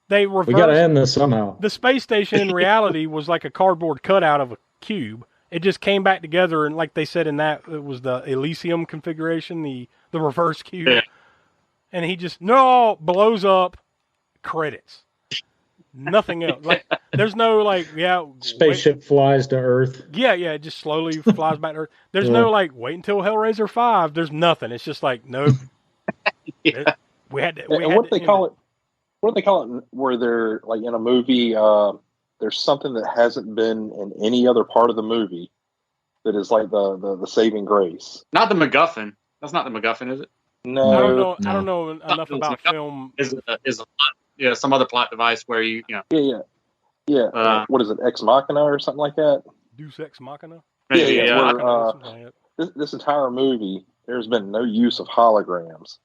they reversed. We got to end this somehow. The space station in reality was like a cardboard cutout of a cube. It just came back together, and like they said in that, it was the Elysium configuration, the reverse cube. Yeah. And he just blows up. Credits. Nothing else. Like, there's no spaceship flies to Earth. Yeah, it just slowly flies back to Earth. There's no wait until Hellraiser 5. There's nothing. It's just like nope. Yeah. What do they call it? What do they call it? Where they're like in a movie. There's something that hasn't been in any other part of the movie that is like the saving grace. Not the MacGuffin. That's not the MacGuffin, is it? No. I don't know enough about film. Is a plot, some other plot device where Yeah. What is it? Ex Machina or something like that? Deus Ex Machina? Yeah. Where, this entire movie, there's been no use of holograms.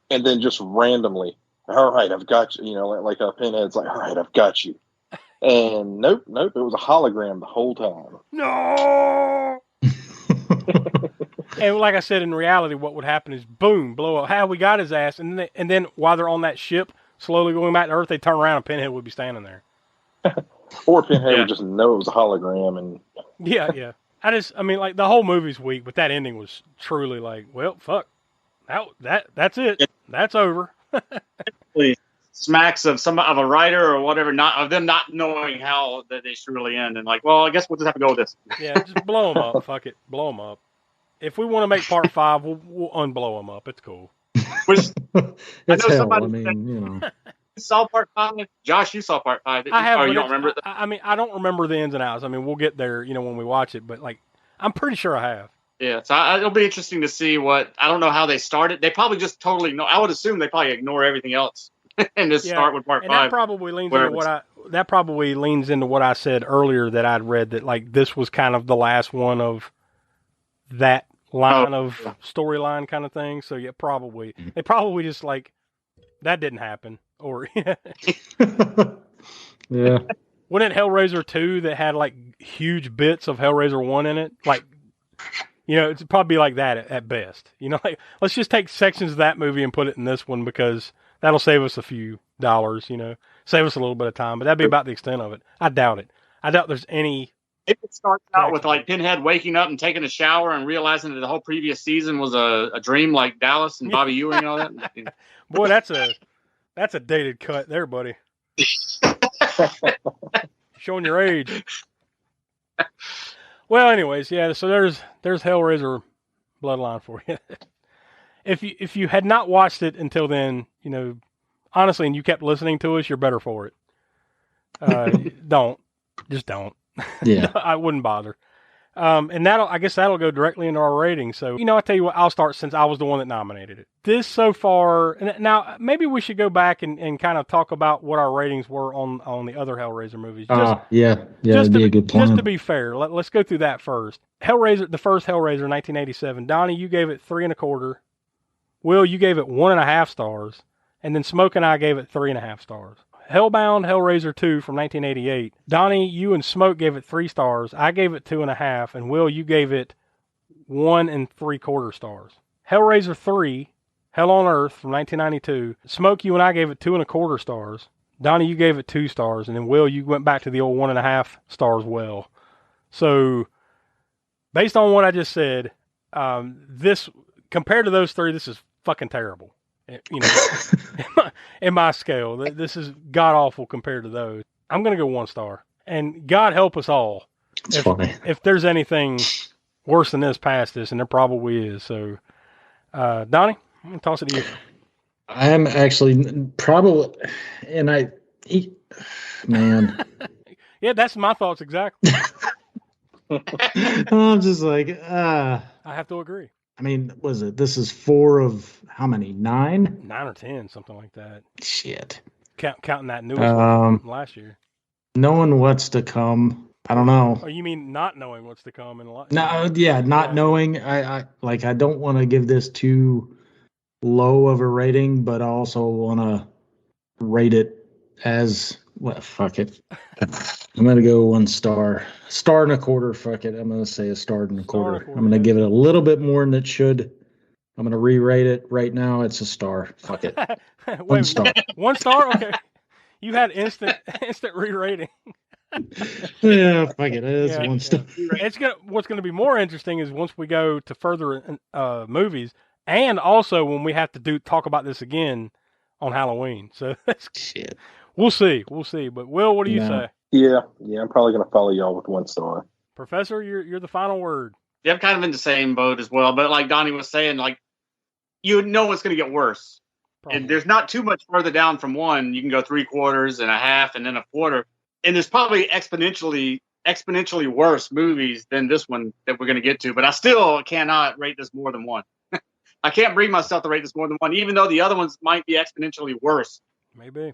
And then just randomly, all right, I've got you. Like a Pinhead's like, all right, I've got you. And nope, it was a hologram the whole time. No. And like I said, in reality, what would happen is boom, blow up. How we got his ass, and then while they're on that ship, slowly going back to Earth, they turn around and Pinhead would be standing there. Or Pinhead would just know it was a hologram, and yeah. I mean, like, the whole movie's weak, but that ending was truly like, well, fuck, that's it, that's over. Smacks of a writer or whatever, not of them not knowing how that they should really end, and like, well, I guess we'll just have to go with this. Yeah, just blow them up. Fuck it, blow them up. If we want to make part 5, we'll unblow them up. It's cool. Which I know somebody saw part 5. Josh, you saw part 5. I have. You don't remember that? I mean, I don't remember the ins and outs. I mean, we'll get there, when we watch it. But like, I'm pretty sure I have. Yeah, so it'll be interesting to see what. I don't know how they started. They probably just totally know. I would assume they probably ignore everything else and just start with part 5. That probably leans into what I said earlier that I'd read, that like this was kind of the last one of that line of storyline kind of thing. So yeah, probably they probably just like that didn't happen, or yeah. Wasn't it Hellraiser 2 that had like huge bits of Hellraiser 1 in it? Like, it'd probably be like that at best. Like, let's just take sections of that movie and put it in this one because that'll save us a few dollars, save us a little bit of time, but that'd be about the extent of it. I doubt it. I doubt there's any. If it starts out with like Pinhead waking up and taking a shower and realizing that the whole previous season was a dream, like Dallas and Bobby Ewing and all that. Boy, that's a dated cut there, buddy. showing your age. Well, anyways, yeah. So there's Hellraiser Bloodline for you. If you had not watched it until then, honestly, and you kept listening to us, you're better for it. Don't. Yeah. I wouldn't bother. And I guess that'll go directly into our rating. So, I tell you what, I'll start since I was the one that nominated it. This so far, and now maybe we should go back and kind of talk about what our ratings were on the other Hellraiser movies. Yeah, that'd be a good plan. Just to be fair, let's go through that first. Hellraiser, the first Hellraiser, 1987. Donnie, you gave it 3.25. Will, you gave it 1.5 stars, and then Smoke and I gave it 3.5 stars. Hellbound Hellraiser 2 from 1988. Donnie, you and Smoke gave it 3 stars. I gave it 2.5, and Will, you gave it 1.75 stars. Hellraiser 3, Hell on Earth from 1992. Smoke, you and I gave it 2.25 stars. Donnie, you gave it 2 stars, and then Will, you went back to the old 1.5 stars. Well, so based on what I just said, this compared to those three, this is fucking terrible. In my scale, this is god awful compared to those. I'm gonna go 1 star, and God help us all if there's anything worse than this past this, and there probably is. So, Donnie, I'm gonna toss it to you. I am actually probably, and man, yeah, that's my thoughts exactly. I'm just like, I have to agree. I mean, this is 4 of how many? 9? 9 or 10, something like that. Shit. Counting that newest one from last year. Knowing what's to come. I don't know. Oh, you mean not knowing what's to come in life? No, yeah, not knowing. I don't want to give this too low of a rating, but I also want to rate it as fuck it. I'm gonna go 1 star. 1.25 star. Fuck it. I'm gonna say 1.25 star. I'm gonna give it a little bit more than it should. I'm gonna re-rate it right now. It's a star. Fuck it. 1 star. 1 star. Okay. You had instant re-rating. Yeah, fuck it. It's 1 star. What's gonna be more interesting is once we go to further movies, and also when we have to talk about this again on Halloween. So shit. We'll see. But Will, what do you say? Yeah, I'm probably going to follow y'all with 1 star. Professor, you're the final word. Yeah, I'm kind of in the same boat as well. But like Donnie was saying, like, it's going to get worse. Probably. And there's not too much further down from 1. You can go 3/4 and a half and then 1/4. And there's probably exponentially worse movies than this one that we're going to get to. But I still cannot rate this more than 1. I can't bring myself to rate this more than 1, even though the other ones might be exponentially worse. Maybe.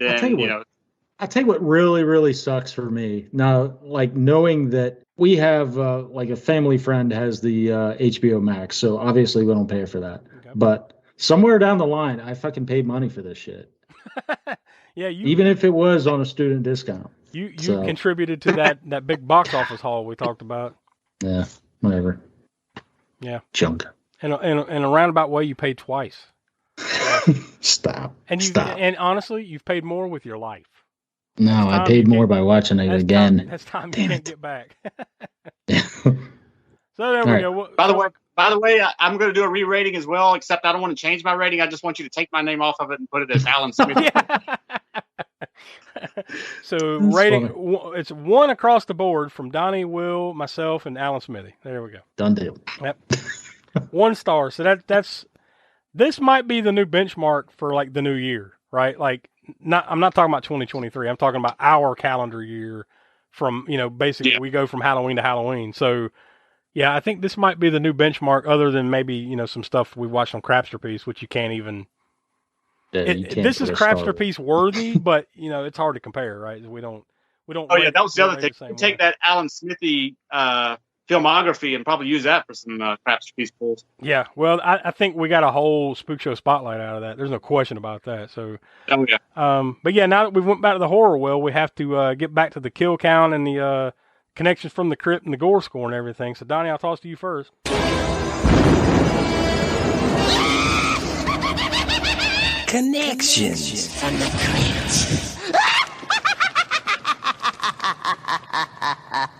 I'll tell you what really, really sucks for me now, like knowing that we have like a family friend has the HBO Max, so obviously we don't pay for that. Okay. But somewhere down the line, I fucking paid money for this shit. Yeah, even if it was on a student discount. You contributed to that big box office haul we talked about. Yeah, whatever. Yeah, junk. In a roundabout way, you paid twice. Stop. And honestly, you've paid more with your life. No, I paid more by watching it again. That's time you can't get back. So there we go. By the way, I'm going to do a re-rating as well, except I don't want to change my rating. I just want you to take my name off of it and put it as Alan Smith. So rating, it's 1 across the board from Donnie, Will, myself, and Alan Smithy. There we go. Done deal. Yep. 1 star. So this might be the new benchmark for like the new year, right? Like I'm not talking about 2023. I'm talking about our calendar year from, basically we go from Halloween to Halloween. So yeah, I think this might be the new benchmark other than maybe, some stuff we watched on Crapsterpiece, which you can't even, this is Crapsterpiece worthy, but it's hard to compare, right? We don't. Oh yeah. That was the other thing. You take that Alan Smithy, filmography and probably use that for some Crapsterpiece pulls. Yeah, well, I think we got a whole Spookshow spotlight out of that. There's no question about that. So, oh yeah. But yeah, now that we went back to the horror well, we have to get back to the kill count and the connections from the crypt and the gore score and everything. So, Donnie, I'll toss to you first. Connections from the crypt.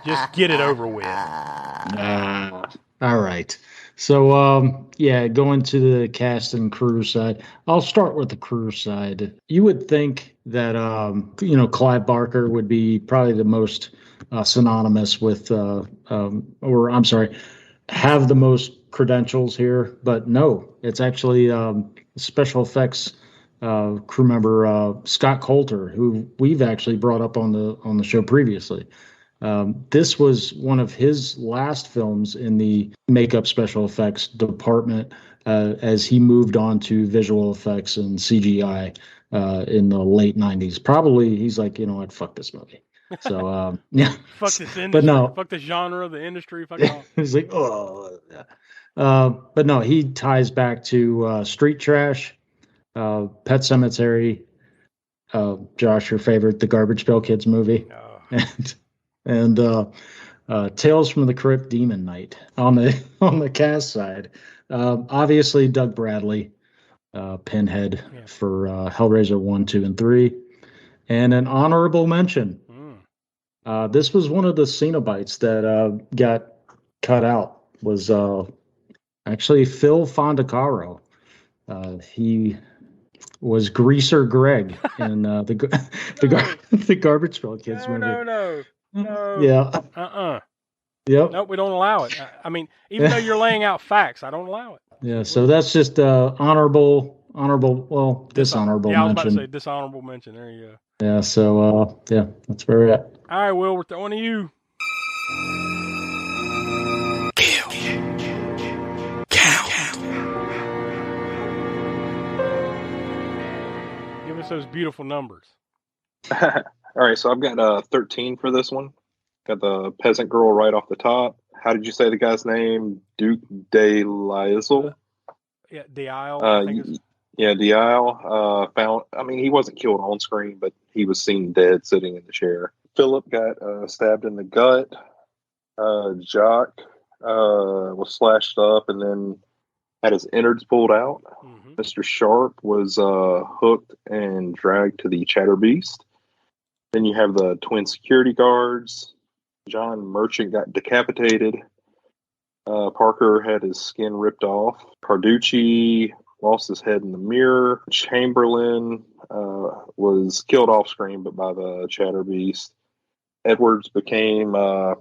Just get it over with. All right. So, going to the cast and crew side, I'll start with the crew side. You would think that, Clive Barker would be probably the most synonymous with, have the most credentials here, but no, it's actually special effects crew member Scott Coulter, who we've actually brought up on the show previously. This was one of his last films in the makeup special effects department as he moved on to visual effects and CGI in the late 90s. Probably he's like, you know what, fuck this movie. So, yeah. Fuck this industry. But no. Fuck the genre, the industry. Fuck it all. He's like, oh. But no, he ties back to Street Trash, Pet Sematary, Josh, your favorite, the Garbage Pail Kids movie. Oh. And Tales from the Crypt Demon Knight on the cast side. Obviously, Doug Bradley, Pinhead for Hellraiser 1, 2, and 3. And an honorable mention. This was one of the Cenobites that got cut out. Was actually Phil Fondacaro. He was Greaser Greg in the Garbage Pail Kids movie. No. Yeah. Yep. Nope, we don't allow it. I mean, even though you're laying out facts, I don't allow it. Yeah, so that's just honorable, dishonorable yeah, I was mention. about to say dishonorable mention. There you go. Yeah, so, that's where we're at. All right, Will, we're throwing to you. Give us those beautiful numbers. All right, so I've got 13 for this one. Got the peasant girl right off the top. How did you say the guy's name? Duke de Lisle? Yeah, D'Isle. D'Isle. He wasn't killed on screen, but he was seen dead sitting in the chair. Philip got stabbed in the gut. Jock was slashed up and then had his innards pulled out. Mm-hmm. Mr. Sharp was hooked and dragged to the Chatterbeast. Then you have the twin security guards. John Merchant got decapitated. Parker had his skin ripped off. Carducci lost his head in the mirror. Chamberlain was killed off screen, but by the Chatterbeast. Edwards became the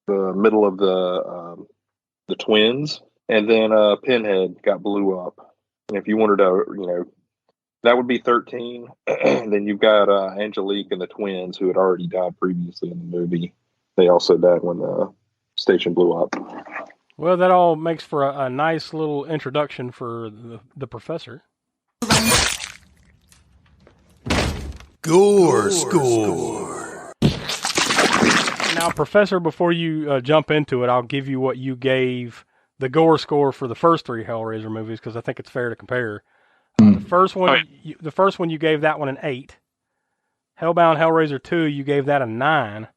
middle of the twins, and then Pinhead got blew up. And if you wanted to, that would be 13. Then you've got Angelique and the twins who had already died previously in the movie. They also died when the station blew up. Well, that all makes for a nice little introduction for the professor. Gore score. Now, Professor, before you jump into it, I'll give you what you gave the gore score for the first three Hellraiser movies because I think it's fair to compare. The first one, you gave that one an 8. Hellbound Hellraiser 2, you gave that a 9.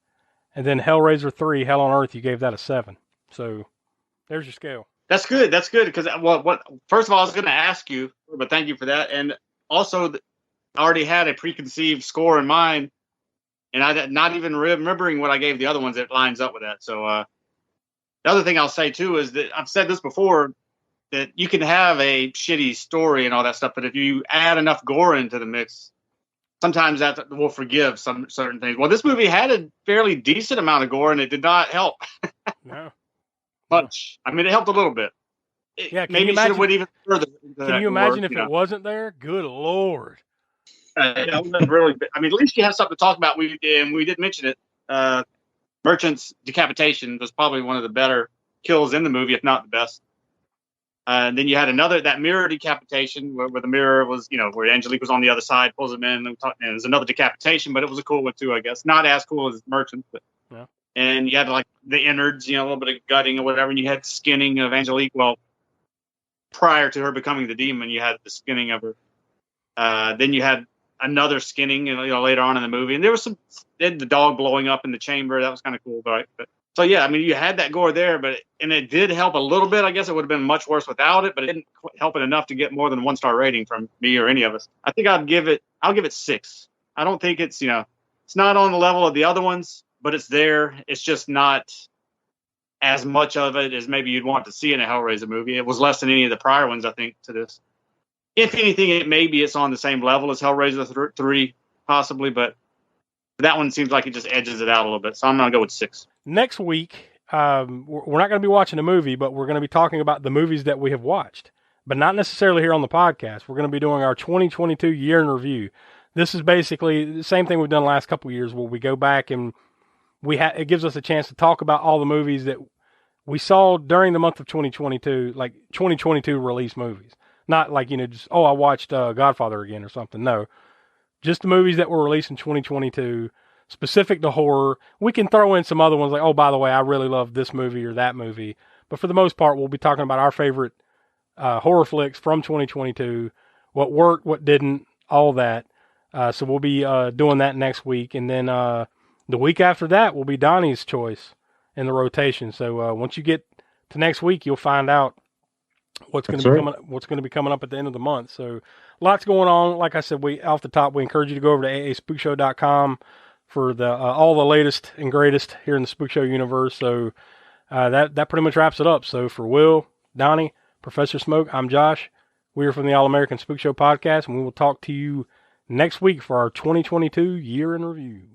And then Hellraiser 3, Hell on Earth, you gave that a 7. So there's your scale. That's good. That's good because first of all, I was going to ask you, but thank you for that. And also, I already had a preconceived score in mind, and I not even remembering what I gave the other ones that lines up with that. So the other thing I'll say too is that I've said this before, that you can have a shitty story and all that stuff, but if you add enough gore into the mix, sometimes that will forgive some certain things. Well, this movie had a fairly decent amount of gore, and it did not help. No. Much. I mean, it helped a little bit. Maybe should have went even further. Can you imagine if it wasn't there? Good Lord. Really. I mean, at least you have something to talk about. We did mention it. Merchant's decapitation was probably one of the better kills in the movie, if not the best. And then you had that mirror decapitation where the mirror was, where Angelique was on the other side, pulls him in, and there's another decapitation, but it was a cool one too, I guess. Not as cool as Merchant, but yeah. And you had like the innards, a little bit of gutting or whatever, and you had skinning of Angelique. Well, prior to her becoming the demon, you had the skinning of her. Then you had another skinning, later on in the movie, and there was the dog blowing up in the chamber. That was kind of cool, right? So yeah, I mean, you had that gore there, and it did help a little bit. I guess it would have been much worse without it, but it didn't help it enough to get more than 1-star rating from me or any of us. I think I'll give it 6. I don't think it's it's not on the level of the other ones, but it's there. It's just not as much of it as maybe you'd want to see in a Hellraiser movie. It was less than any of the prior ones, I think, to this. If anything, it's on the same level as Hellraiser 3, possibly, but that one seems like it just edges it out a little bit. So I'm going to go with 6. Next week, we're not going to be watching a movie, but we're going to be talking about the movies that we have watched, but not necessarily here on the podcast. We're going to be doing our 2022 year in review. This is basically the same thing we've done the last couple of years, where we go back and it gives us a chance to talk about all the movies that we saw during the month of 2022, like 2022 release movies. Not like, just, I watched Godfather again or something. No, just the movies that were released in 2022, specific to horror. We can throw in some other ones like, oh, by the way, I really love this movie or that movie. But for the most part, we'll be talking about our favorite horror flicks from 2022, what worked, what didn't, all that. So we'll be doing that next week. And then the week after that will be Donnie's choice in the rotation. So once you get to next week, you'll find out what's going to be coming up at the end of the month. So lots going on. Like I said, off the top, we encourage you to go over to aaspookshow.com for the all the latest and greatest here in the Spook Show universe. So that pretty much wraps it up. So for Will, Donnie, Professor Smoke, I'm Josh. We are from the All American Spook Show podcast, and we will talk to you next week for our 2022 year in review.